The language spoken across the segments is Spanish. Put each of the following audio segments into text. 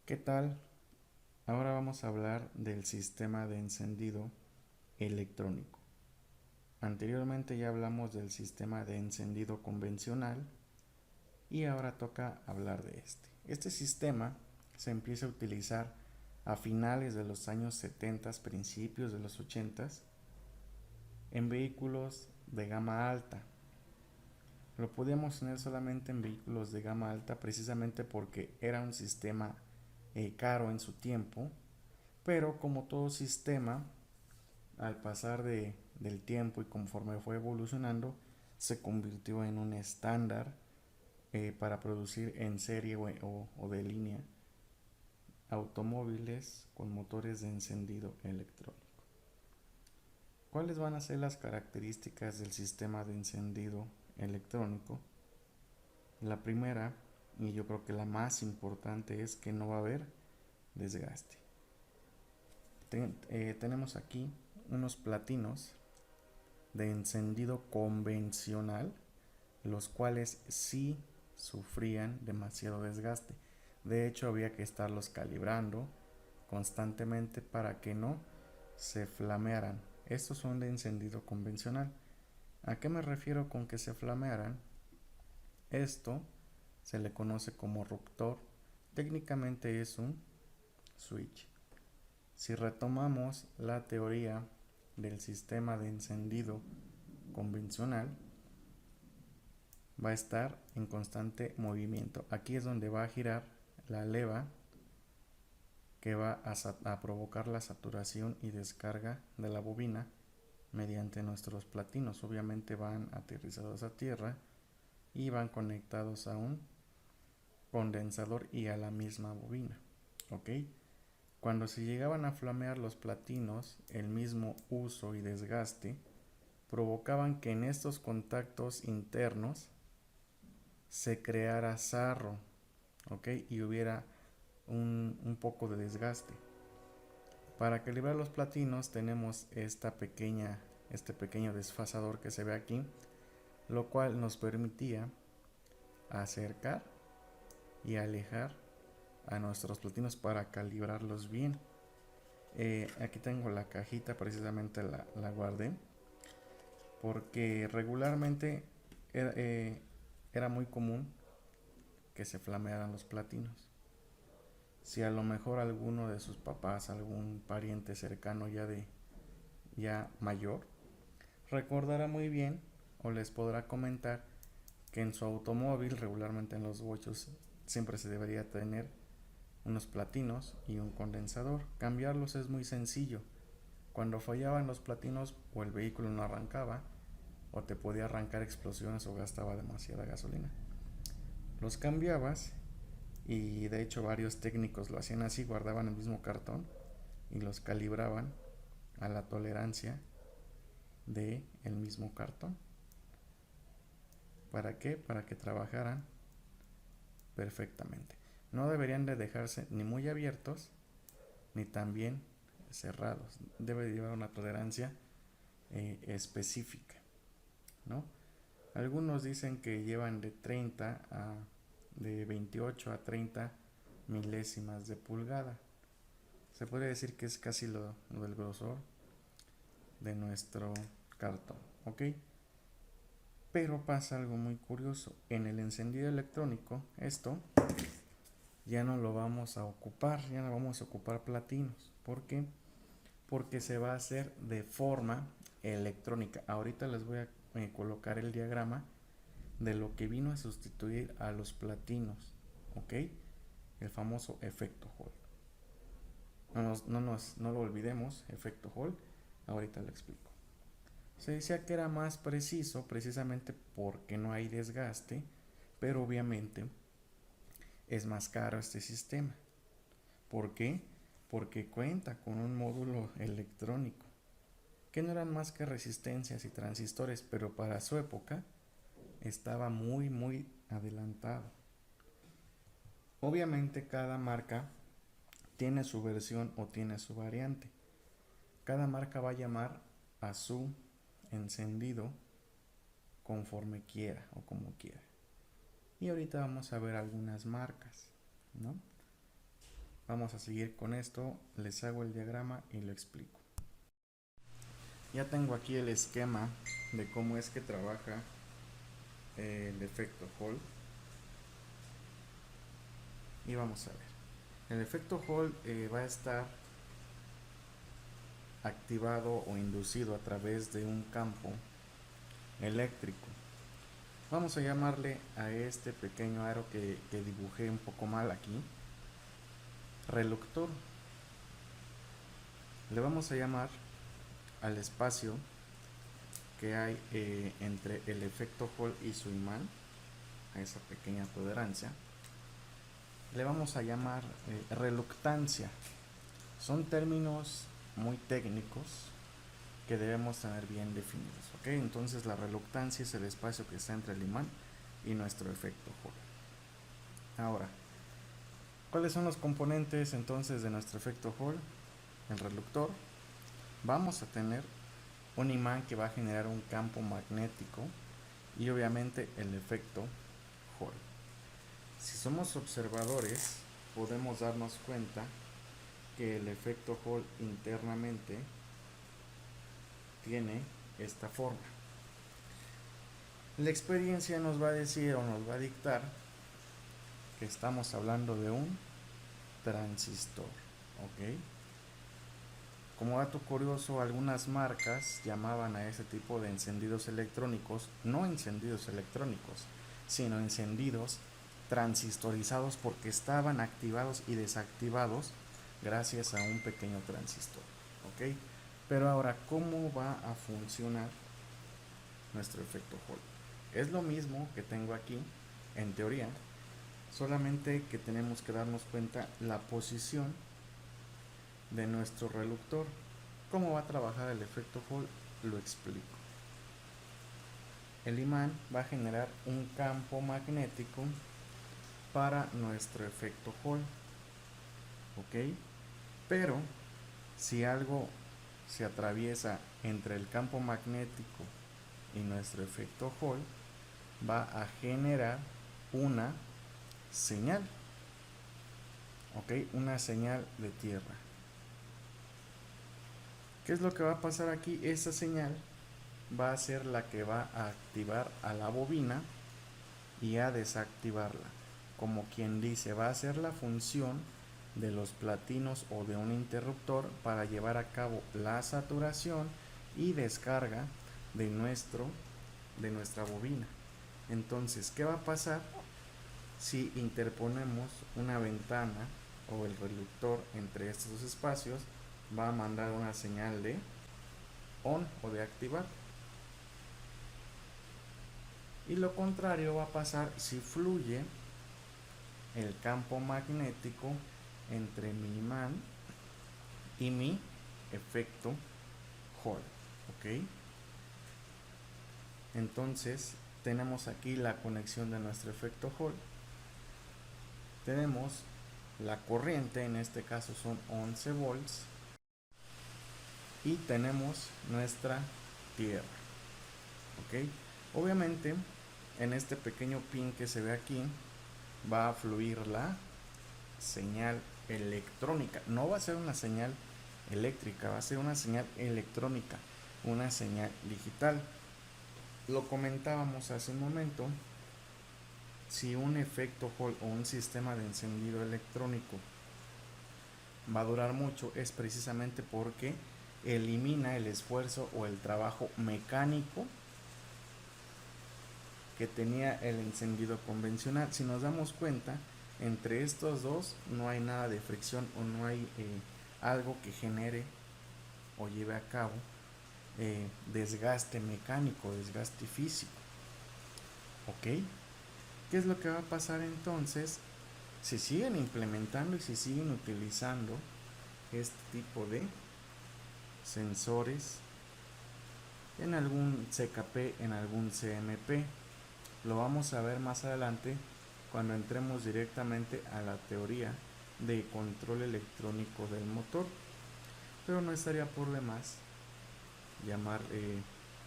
¿Qué tal? Ahora vamos a hablar del sistema de encendido electrónico. Anteriormente ya hablamos del sistema de encendido convencional y ahora toca hablar de este. Este sistema se empieza a utilizar a finales de los años 70, principios de los 80 en vehículos de gama alta. Lo podíamos tener solamente en vehículos de gama alta precisamente porque era un sistema caro en su tiempo, pero como todo sistema, al pasar del tiempo y conforme fue evolucionando, se convirtió en un estándar para producir en serie o de línea automóviles con motores de encendido electrónico. ¿Cuáles van a ser las características del sistema de encendido electrónico? La primera, y yo creo que la más importante, es que no va a haber desgaste. Tenemos aquí unos platinos de encendido convencional, los cuales sí sufrían demasiado desgaste. De hecho, había que estarlos calibrando constantemente para que no se flamearan. Estos son de encendido convencional. ¿A qué me refiero con que se flamearan? Esto se le conoce como ruptor. Técnicamente es un switch. Si retomamos la teoría del sistema de encendido convencional, va a estar en constante movimiento. Aquí es donde va a girar la leva que va a provocar la saturación y descarga de la bobina mediante nuestros platinos. Obviamente van aterrizados a tierra y van conectados a un condensador y a la misma bobina. ¿Ok? Cuando se llegaban a flamear los platinos, el mismo uso y desgaste provocaban que en estos contactos internos se creara sarro, ¿ok? Y hubiera un poco de desgaste. Para calibrar los platinos tenemos este pequeño desfasador que se ve aquí, lo cual nos permitía acercar y alejar a nuestros platinos para calibrarlos bien. Aquí tengo la cajita, precisamente la guardé porque regularmente era muy común que se flamearan los platinos. Si a lo mejor alguno de sus papás, algún pariente cercano ya mayor, recordará muy bien o les podrá comentar que en su automóvil, regularmente en los bochos, siempre se debería tener unos platinos y un condensador. Cambiarlos es muy sencillo. Cuando fallaban los platinos o el vehículo no arrancaba o te podía arrancar explosiones o gastaba demasiada gasolina, los cambiabas y de hecho varios técnicos lo hacían así, guardaban el mismo cartón y los calibraban a la tolerancia de el mismo cartón. ¿Para qué? Para que trabajaran perfectamente. No deberían de dejarse ni muy abiertos ni también cerrados. Debe llevar una tolerancia específica, ¿no? Algunos dicen que llevan de 28 a 30 milésimas de pulgada. Se puede decir que es casi lo del grosor de nuestro cartón, ¿ok? Pero pasa algo muy curioso. En el encendido electrónico, esto ya no lo vamos a ocupar, ya no vamos a ocupar platinos. ¿Por qué? Porque se va a hacer de forma electrónica. Ahorita les voy a colocar el diagrama de lo que vino a sustituir a los platinos, ¿ok? El famoso efecto Hall. No lo olvidemos, efecto Hall. Ahorita lo explico. Se decía que era más preciso precisamente porque no hay desgaste, pero obviamente es más caro este sistema. ¿Por qué? Porque cuenta con un módulo electrónico, que no eran más que resistencias y transistores, pero para su época estaba muy adelantado. Obviamente cada marca tiene su versión o tiene su variante. Cada marca va a llamar a su encendido conforme quiera o como quiera. Y ahorita vamos a ver algunas marcas, ¿no? Vamos a seguir con esto, les hago el diagrama y lo explico. Ya tengo aquí el esquema de cómo es que trabaja el efecto Hall. Y vamos a ver. El efecto Hall va a estar activado o inducido a través de un campo eléctrico. Vamos a llamarle a este pequeño aro que dibujé un poco mal aquí, reluctor. Le vamos a llamar al espacio que hay entre el efecto Hall y su imán, a esa pequeña tolerancia, le vamos a llamar reluctancia. Son términos muy técnicos que debemos tener bien definidos, ¿ok? Entonces la reluctancia es el espacio que está entre el imán y nuestro efecto Hall. Ahora, ¿cuáles son los componentes entonces de nuestro efecto Hall? El reluctor. Vamos a tener un imán que va a generar un campo magnético y obviamente el efecto Hall. Si somos observadores, podemos darnos cuenta que el efecto Hall internamente tiene esta forma. La experiencia nos va a decir o nos va a dictar que estamos hablando de un transistor, ¿ok? Como dato curioso, algunas marcas llamaban a ese tipo de encendidos electrónicos no encendidos electrónicos, sino encendidos transistorizados, porque estaban activados y desactivados gracias a un pequeño transistor, ¿ok? Pero ahora, ¿cómo va a funcionar nuestro efecto Hall? Es lo mismo que tengo aquí, en teoría, solamente que tenemos que darnos cuenta la posición de nuestro reluctor. ¿Cómo va a trabajar el efecto Hall? Lo explico. El imán va a generar un campo magnético para nuestro efecto Hall, ¿ok? Pero si algo se atraviesa entre el campo magnético y nuestro efecto Hall, va a generar una señal, ¿ok? Una señal de tierra. ¿Qué es lo que va a pasar aquí? Esa señal va a ser la que va a activar a la bobina y a desactivarla. Como quien dice, va a ser la función de los platinos o de un interruptor para llevar a cabo la saturación y descarga de nuestra bobina. Entonces, ¿qué va a pasar si interponemos una ventana o el reductor entre estos dos espacios? Va a mandar una señal de on o de activar. Y lo contrario va a pasar si fluye el campo magnético entre mi imán y mi efecto Hall, ¿ok? Entonces tenemos aquí la conexión de nuestro efecto Hall. Tenemos la corriente, en este caso son 11 volts, y tenemos nuestra tierra, ¿ok? Obviamente en este pequeño pin que se ve aquí va a fluir la señal electrónica. No va a ser una señal eléctrica, va a ser una señal electrónica, una señal digital. Lo comentábamos hace un momento, si un efecto Hall o un sistema de encendido electrónico va a durar mucho, es precisamente porque elimina el esfuerzo o el trabajo mecánico que tenía el encendido convencional. Si nos damos cuenta, entre estos dos no hay nada de fricción o no hay algo que genere o lleve a cabo desgaste mecánico, desgaste físico, ¿ok? ¿Qué es lo que va a pasar entonces? Si siguen implementando y si siguen utilizando este tipo de sensores en algún CKP, en algún CMP. Lo vamos a ver más adelante cuando entremos directamente a la teoría de control electrónico del motor, pero no estaría por demás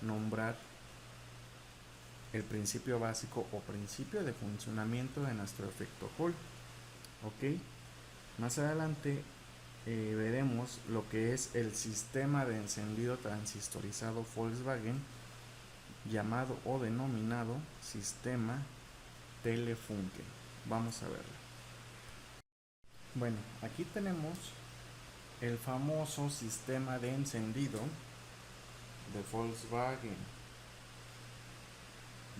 nombrar el principio básico o principio de funcionamiento de nuestro efecto Hall, ¿ok? Más adelante veremos lo que es el sistema de encendido transistorizado Volkswagen, llamado o denominado sistema Telefunken. Vamos a verlo. Bueno, aquí tenemos el famoso sistema de encendido de Volkswagen,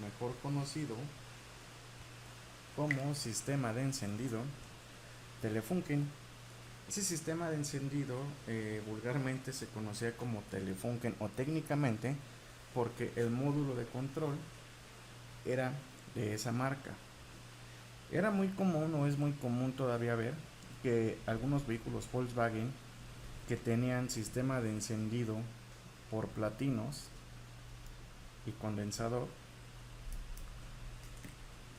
mejor conocido como sistema de encendido Telefunken. Ese sistema de encendido vulgarmente se conocía como Telefunken, o técnicamente porque el módulo de control era de esa marca. Era muy común, o es muy común todavía ver, que algunos vehículos Volkswagen que tenían sistema de encendido por platinos y condensador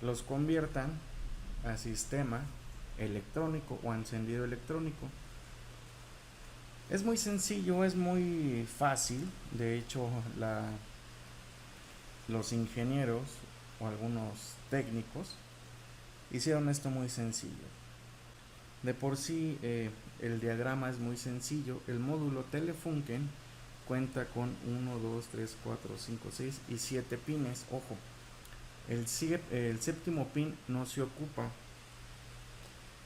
los conviertan a sistema electrónico o a encendido electrónico. Es muy sencillo, es muy fácil. De hecho, los ingenieros o algunos técnicos hicieron esto muy sencillo. De por sí, el diagrama es muy sencillo. El módulo Telefunken cuenta con 1, 2, 3, 4, 5, 6 y 7 pines. Ojo, el séptimo pin no se ocupa,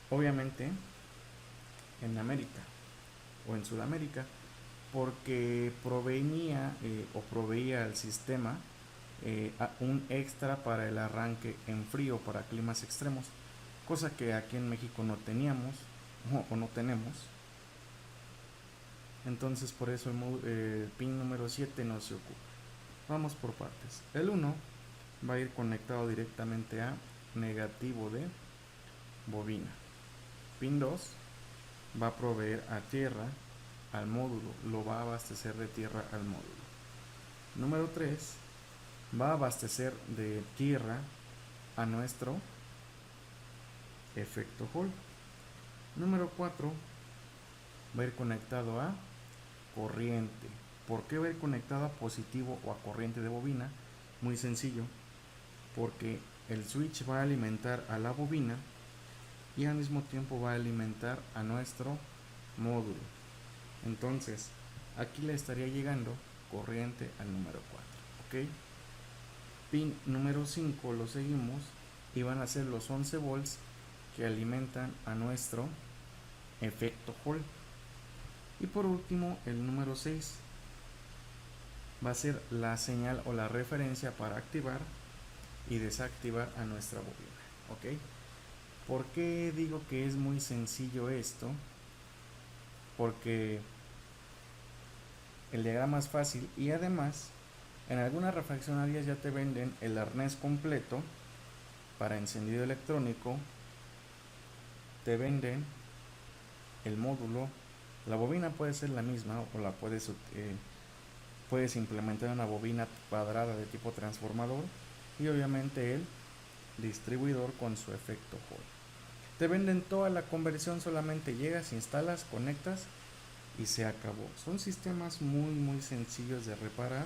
obviamente, en América o en Sudamérica, porque proveía al sistema un extra para el arranque en frío para climas extremos, cosa que aquí en México no teníamos o no tenemos. Entonces por eso el pin número 7 no se ocupa. Vamos por partes. El 1 va a ir conectado directamente a negativo de bobina. Pin 2 va a proveer a tierra al módulo, lo va a abastecer de tierra al módulo. Número 3 va a abastecer de tierra a nuestro efecto Hall. Número 4 va a ir conectado a corriente. ¿Por qué va a ir conectado a positivo o a corriente de bobina? Muy sencillo, porque el switch va a alimentar a la bobina y al mismo tiempo va a alimentar a nuestro módulo. Entonces, aquí le estaría llegando corriente al número 4. ¿Ok? Pin número 5 lo seguimos y van a ser los 11 volts que alimentan a nuestro efecto Hall. Y por último, el número 6 va a ser la señal o la referencia para activar y desactivar a nuestra bobina. ¿Ok? ¿Por qué digo que es muy sencillo esto? Porque el diagrama es fácil y además en algunas refaccionarias ya te venden el arnés completo para encendido electrónico, te venden el módulo, la bobina puede ser la misma o la puedes implementar una bobina cuadrada de tipo transformador y obviamente el distribuidor con su efecto Hall. Te venden toda la conversión, solamente llegas, instalas, conectas y se acabó. Son sistemas muy sencillos de reparar.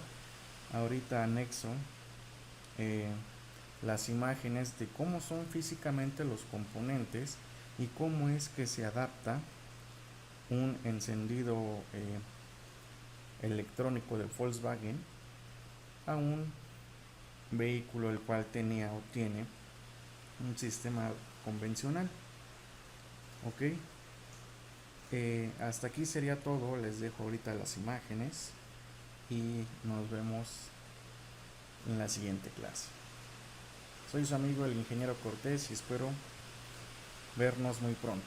Ahorita anexo las imágenes de cómo son físicamente los componentes y cómo es que se adapta un encendido electrónico de Volkswagen a un vehículo el cual tenía o tiene un sistema convencional. Ok, hasta aquí sería todo. Les dejo ahorita las imágenes y nos vemos en la siguiente clase. Soy su amigo el ingeniero Cortés y espero vernos muy pronto.